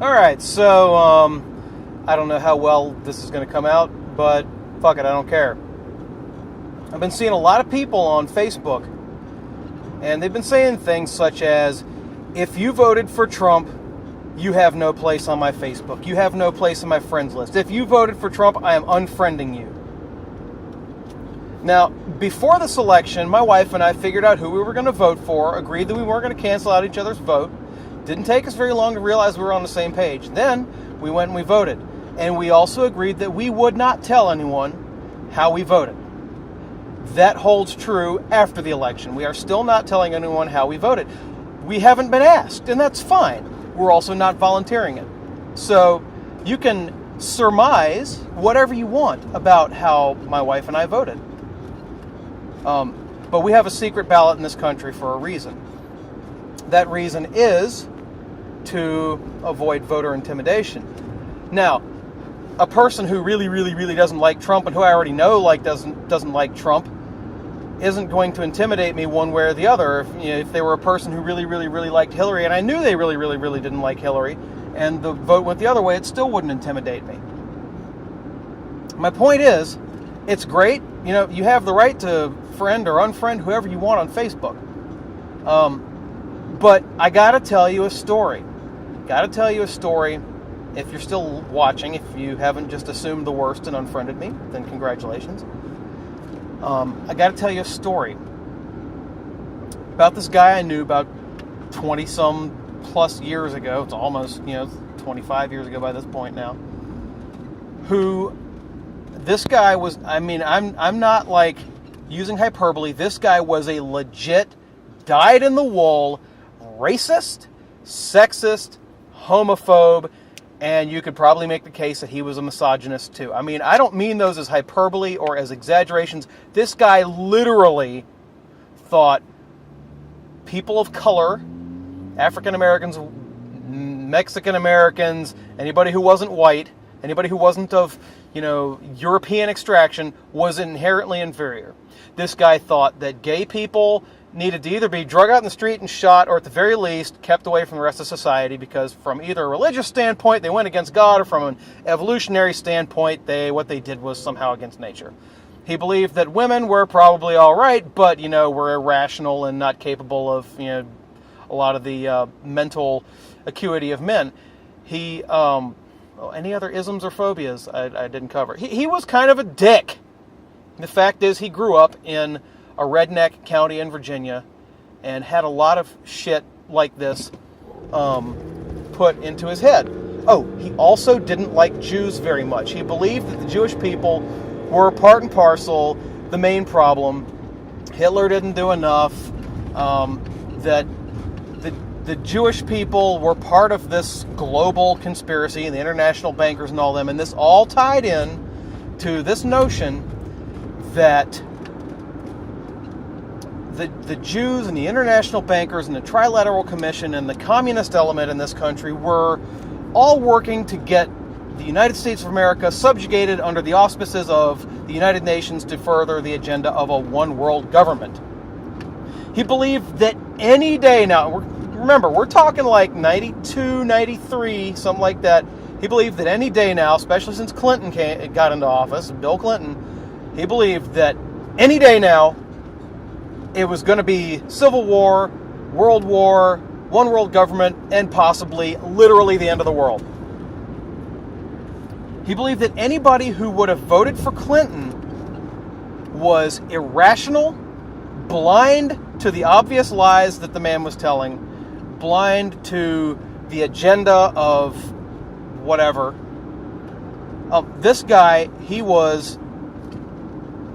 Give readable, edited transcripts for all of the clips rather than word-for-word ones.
Alright, so, I don't know how well this is going to come out, but fuck it, I don't care. I've been seeing a lot of people on Facebook, and they've been saying things such as, if you voted for Trump, you have no place on my Facebook. You have no place on my friends list. If you voted for Trump, I am unfriending you. Now, before this election, my wife and I figured out who we were going to vote for, agreed that we weren't going to cancel out each other's vote. Didn't take us very long to realize we were on the same page. Then, we went and we voted. And we also agreed that we would not tell anyone how we voted. That holds true after the election. We are still not telling anyone how we voted. We haven't been asked, and that's fine. We're also not volunteering it. So, you can surmise whatever you want about how my wife and I voted. But we have a secret ballot in this country for a reason. That reason is to avoid voter intimidation. Now, a person who really, really, really doesn't like Trump, and who I already know doesn't like Trump, isn't going to intimidate me one way or the other. If they were a person who really, really, really liked Hillary, and I knew they really, really, really didn't like Hillary, and the vote went the other way, it still wouldn't intimidate me. My point is, it's great. You have the right to friend or unfriend whoever you want on Facebook. But I gotta tell you a story. If you're still watching, if you haven't just assumed the worst and unfriended me, then congratulations. I gotta tell you a story about this guy I knew about 20-some plus years ago. It's almost, 25 years ago by this point now. This guy was, I'm not like using hyperbole. This guy was a legit, dyed-in-the-wool, racist, sexist, homophobe, and you could probably make the case that he was a misogynist too. I don't mean those as hyperbole or as exaggerations. This guy literally thought people of color, African Americans, Mexican Americans, anybody who wasn't white, anybody who wasn't of, European extraction, was inherently inferior. This guy thought that gay people needed to either be drug out in the street and shot, or at the very least kept away from the rest of society, because from either a religious standpoint they went against God, or from an evolutionary standpoint what they did was somehow against nature. He believed that women were probably all right, but were irrational and not capable of a lot of the mental acuity of men. He any other isms or phobias I didn't cover. He was kind of a dick. The fact is, he grew up in a redneck county in Virginia and had a lot of shit like this put into his head. Oh, he also didn't like Jews very much. He believed that the Jewish people were part and parcel the main problem. Hitler didn't do enough. That the Jewish people were part of this global conspiracy, and the international bankers and all them, and this all tied in to this notion that the Jews and the international bankers and the Trilateral Commission and the communist element in this country were all working to get the United States of America subjugated under the auspices of the United Nations to further the agenda of a one-world government. He believed that any day now, remember, we're talking like 92, 93, something like that. He believed that any day now, especially since Clinton got into office, Bill Clinton, he believed that any day now, it was going to be civil war, world war, one world government, and possibly literally the end of the world. He believed that anybody who would have voted for Clinton was irrational, blind to the obvious lies that the man was telling, blind to the agenda of whatever. This guy, he was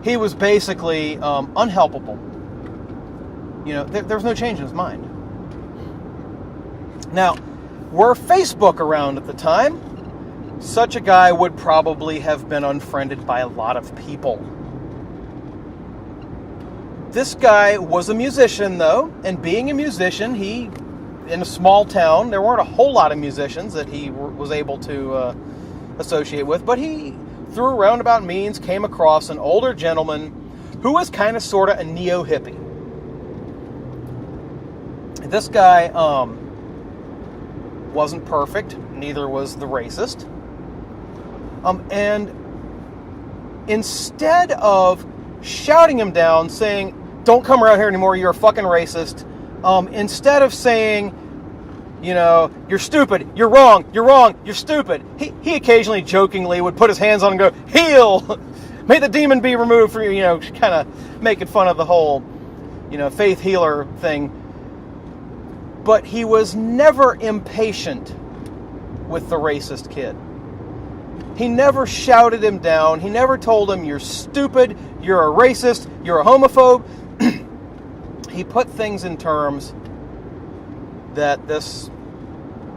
basically unhelpable. There's no change in his mind. Now, were Facebook around at the time, such a guy would probably have been unfriended by a lot of people. This guy was a musician, though, and being a musician, in a small town, there weren't a whole lot of musicians that he was able to associate with, but he, through a roundabout means, came across an older gentleman who was kind of sort of a neo-hippie. This guy, wasn't perfect, neither was the racist. And instead of shouting him down, saying, "Don't come around here anymore, you're a fucking racist," instead of saying, "You're stupid, you're wrong, you're stupid," he occasionally jokingly would put his hands on and go, "Heal! May the demon be removed for you," kind of making fun of the whole, faith healer thing. But he was never impatient with the racist kid. He never shouted him down. He never told him, "You're stupid, you're a racist, you're a homophobe." He put things in terms that this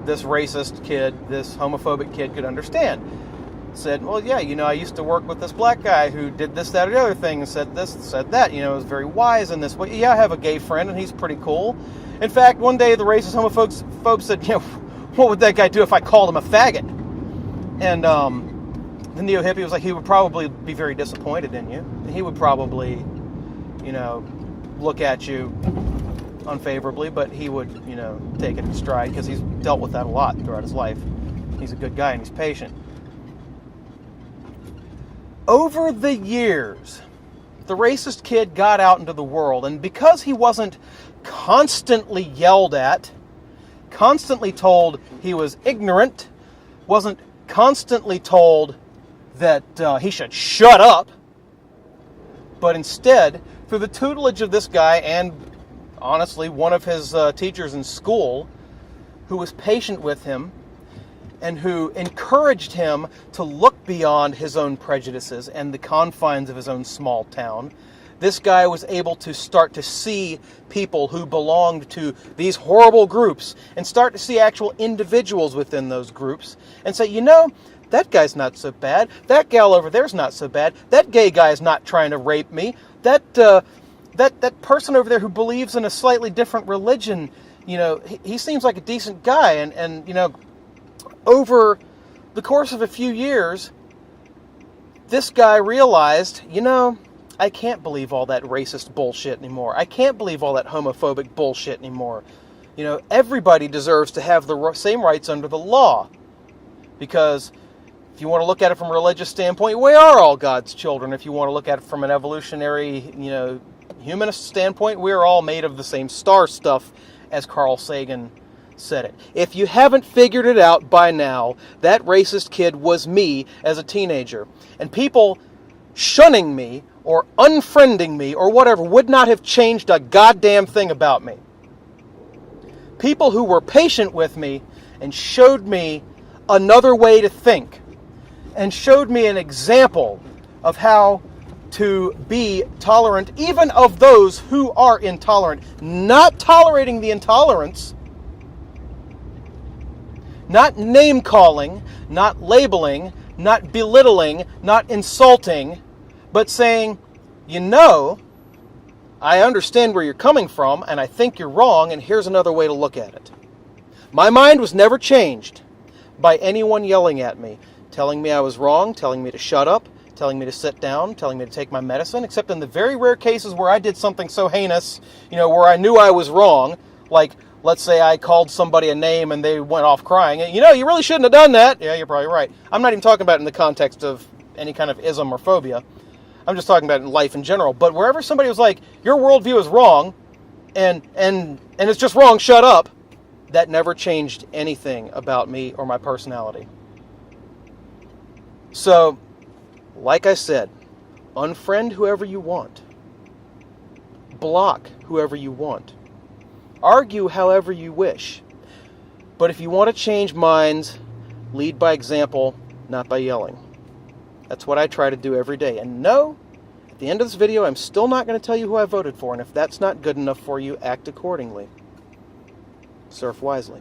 racist kid, this homophobic kid could understand. Said, "Well, yeah, I used to work with this black guy who did this, that, or the other thing, and said this, said that. It was very wise in this way. Yeah, I have a gay friend, and he's pretty cool. In fact, one day the racist homophobe said, what would that guy do if I called him a faggot?" And the neo-hippie was like, he would probably be very disappointed in you. He would probably, look at you unfavorably, but he would, take it in stride because he's dealt with that a lot throughout his life. He's a good guy and he's patient. Over the years, the racist kid got out into the world, and because he wasn't constantly yelled at, constantly told he was ignorant, wasn't constantly told that he should shut up, but instead, through the tutelage of this guy and, honestly, one of his teachers in school, who was patient with him and who encouraged him to look beyond his own prejudices and the confines of his own small town, this guy was able to start to see people who belonged to these horrible groups and start to see actual individuals within those groups and say, that guy's not so bad. That gal over there's not so bad. That gay guy's not trying to rape me. That person over there who believes in a slightly different religion, he seems like a decent guy. And over the course of a few years, this guy realized, I can't believe all that racist bullshit anymore. I can't believe all that homophobic bullshit anymore. Everybody deserves to have the same rights under the law. Because if you want to look at it from a religious standpoint, we are all God's children. If you want to look at it from an evolutionary, humanist standpoint, we are all made of the same star stuff, as Carl Sagan said it. If you haven't figured it out by now, that racist kid was me as a teenager. And people shunning me or unfriending me or whatever would not have changed a goddamn thing about me. People who were patient with me and showed me another way to think and showed me an example of how to be tolerant even of those who are intolerant, not tolerating the intolerance, not name-calling, not labeling, not belittling, not insulting, but saying, I understand where you're coming from, and I think you're wrong, and here's another way to look at it. My mind was never changed by anyone yelling at me, telling me I was wrong, telling me to shut up, telling me to sit down, telling me to take my medicine, except in the very rare cases where I did something so heinous, where I knew I was wrong, like, let's say I called somebody a name and they went off crying. You really shouldn't have done that. Yeah, you're probably right. I'm not even talking about it in the context of any kind of ism or phobia. I'm just talking about it in life in general. But wherever somebody was like, your worldview is wrong, and it's just wrong, shut up, that never changed anything about me or my personality. So, like I said, unfriend whoever you want. Block whoever you want. Argue however you wish. But if you want to change minds, lead by example, not by yelling. That's what I try to do every day. And no, at the end of this video, I'm still not going to tell you who I voted for. And if that's not good enough for you, act accordingly. Surf wisely.